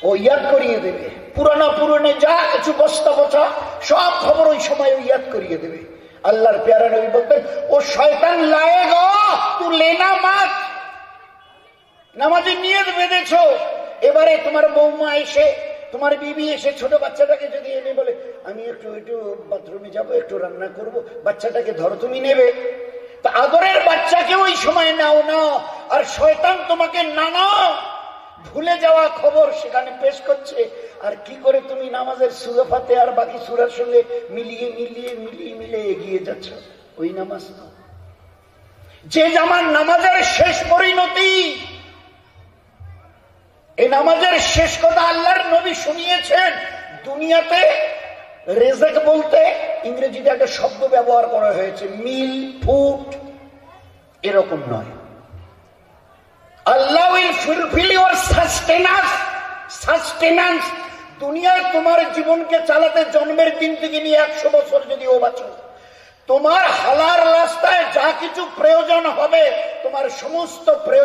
ও ইয়াদ করিয়ে দেবে। পুরানা পুরনে যা কিছু বস্তা বচা সব খবর ওই সময় ইয়াদ করিয়ে দেবে। আল্লাহর প্যারা নবী বলতেন, ও শয়তান লায়েগা তু লেনা মাত। নামাজে নিয়ত বেঁধেছ, এবারে তোমার বৌমা এসে, তোমার বিবি এসে ছোট বাচ্চাটাকে যদি এনে বলে আমি একটু বাথরুমে যাব, একটু রান্না করব, বাচ্চাটাকে ধরো, তুমি নেবে? তা আদরের বাচ্চাকে ওই সময় নাও না, আর শয়তান তোমাকে নানা ভুলে যাওয়া খবর সেখানে পেশ করছে। আর কি করে তুমি নামাজের সূরা ফাতিহা আর বাকি সূরার সঙ্গে মিলিয়ে এগিয়ে যাচ্ছ, ওই নামাজ না। যে আমার নামাজের শেষ পরিণতি, এই নামাজের শেষ কথা আল্লাহর নবী শুনিয়েছেন। দুনিয়াতে রেজেক বলতে ইংরেজিতে একটা শব্দ ব্যবহার করা হয়েছে, মিল, ফুট, এরকম নয়। আল্লাহ উইল ফুলফিল ইওর সাস্টেন্যান্স। দুনিয়ায় তোমার জীবনকে চালাতে জন্মের দিন থেকে নিয়ে 100 বছর যদি ও বাঁচো, তোমার হালাল রাস্তায় যা কিছু প্রয়োজন হবে, তোমার সমস্ত প্রয়োজন